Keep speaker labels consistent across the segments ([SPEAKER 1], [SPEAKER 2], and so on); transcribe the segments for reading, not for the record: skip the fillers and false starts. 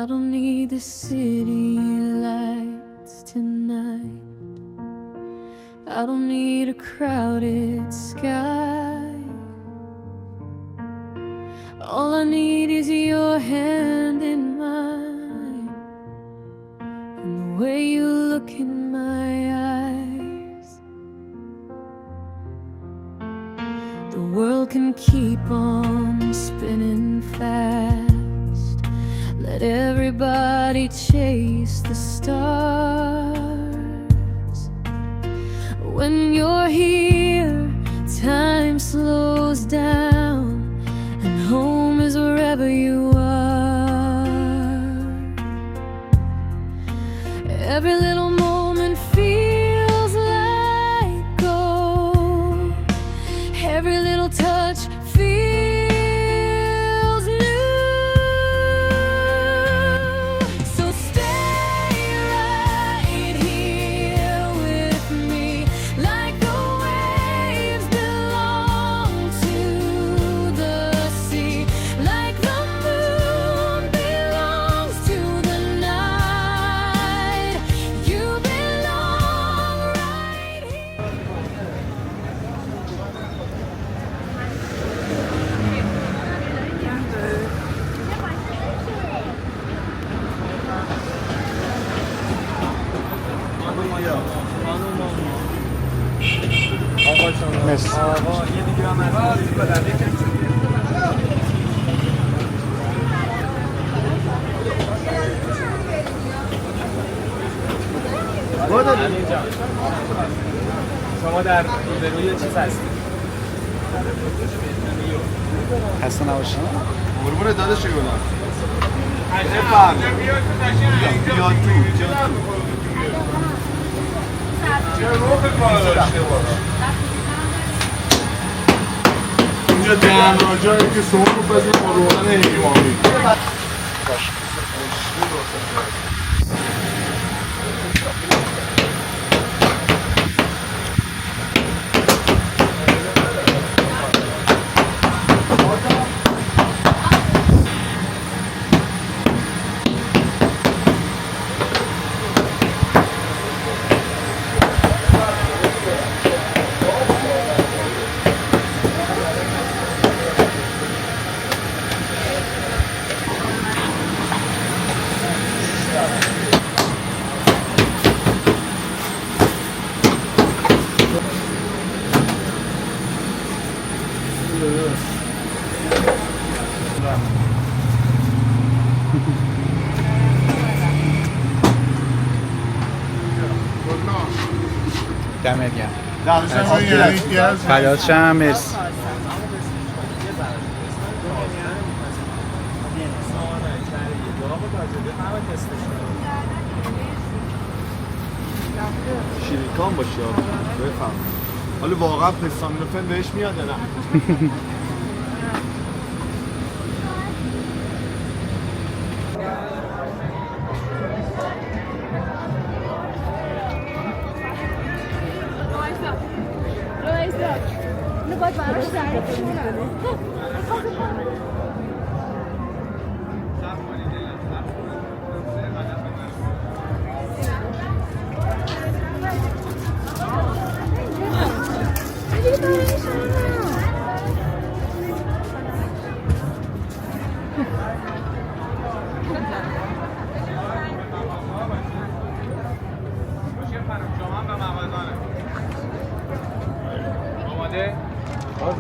[SPEAKER 1] I don't need the city lights tonight. I don't need a crowded sky. All I need is your hand in mine, and the way you look in my eyes. The world can keep on spinning fast. Let everybody chase the stars. When you're here, time slows down, and home is wherever you are. Every little moment feels like gold. Every little touch feels new. So stay right here with me, like the waves belong to the sea, like the moon belongs to the night. You belong right here.
[SPEAKER 2] مرسی.
[SPEAKER 3] شما در روبروی چیز هستید؟
[SPEAKER 2] خسته نباشید.
[SPEAKER 4] قربون داداش گلم. بفرم. بیاد تو. اینجا تنها جایی که شما رو بزنید با روغن حیوانی.
[SPEAKER 2] دمت گرم.
[SPEAKER 4] دمتون
[SPEAKER 2] فدات شم. مرسی.
[SPEAKER 4] شیریکان باشه بفهم. حالا واقعا پستامینوفن بهش میاد یا نه؟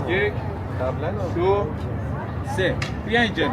[SPEAKER 3] یک، دو، سه. بیا اینجا.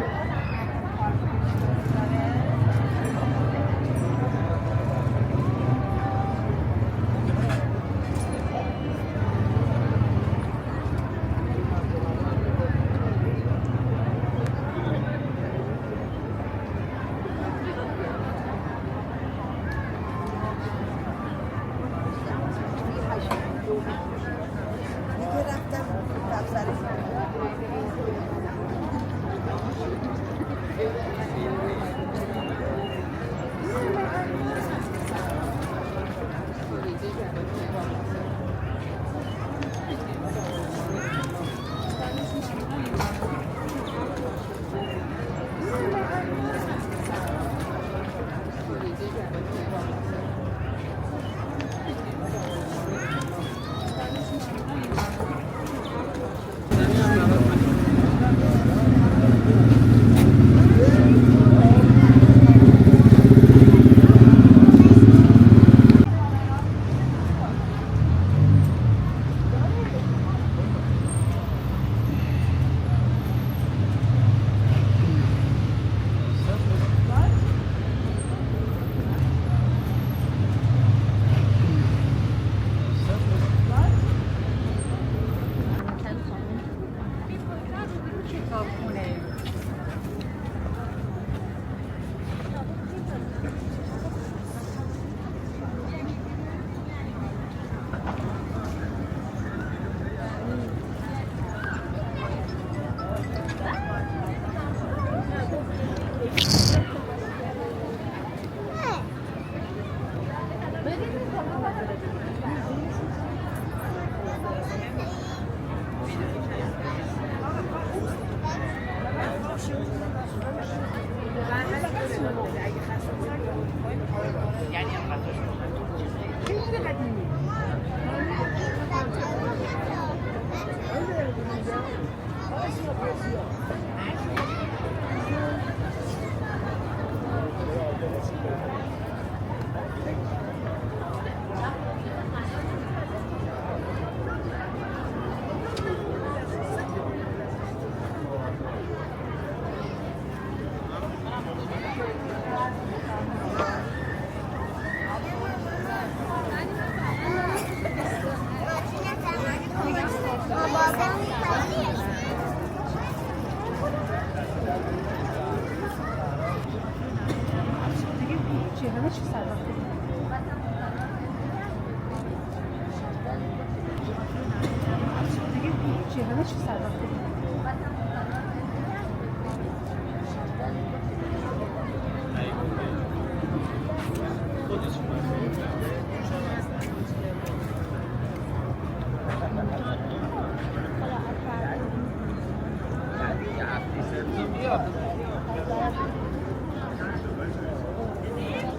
[SPEAKER 5] همه چی سلام.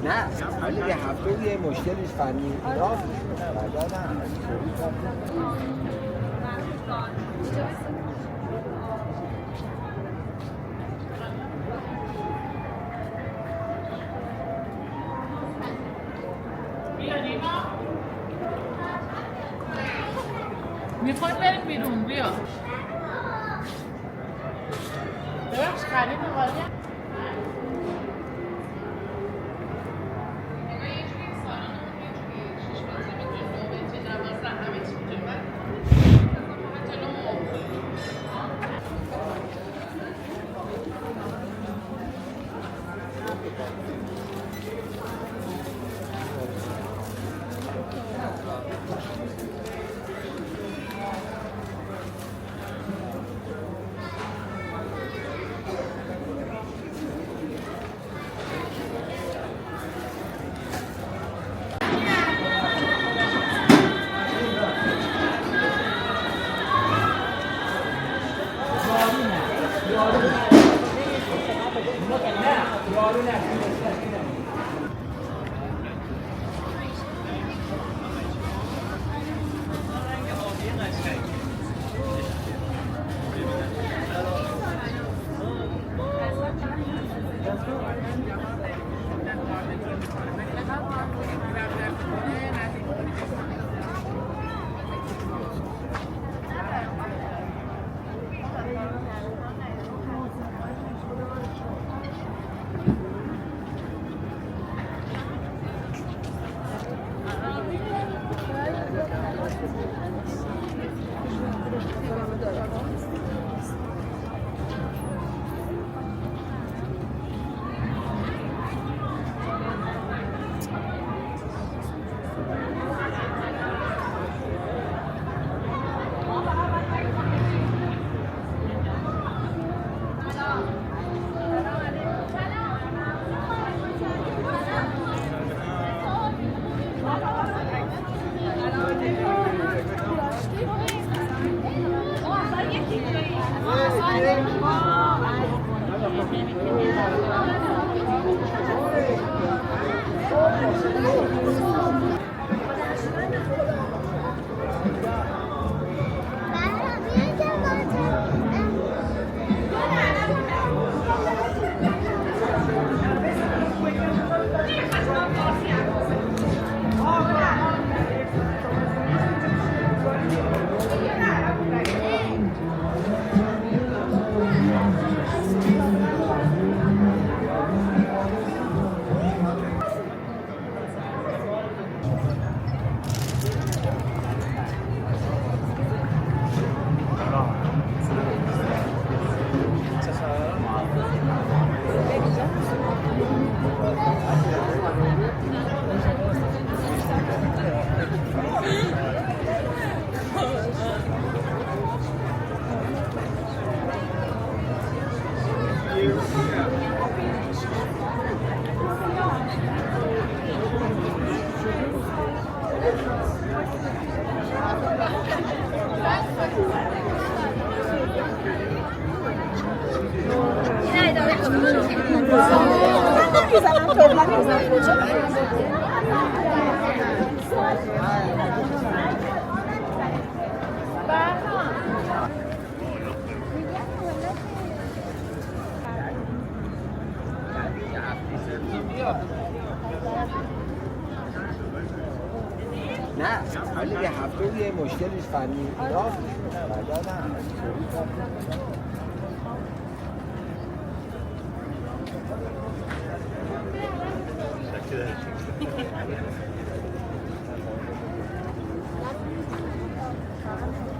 [SPEAKER 6] نه ولی یه هفته یه مشکلی فنی راست بعدا نه
[SPEAKER 5] میخوایم بریم بیرون بیا ببخش خرید مقاله
[SPEAKER 6] نه ولی یه هفته یه مشکلی فنی راست بعدا نه
[SPEAKER 4] Thank you.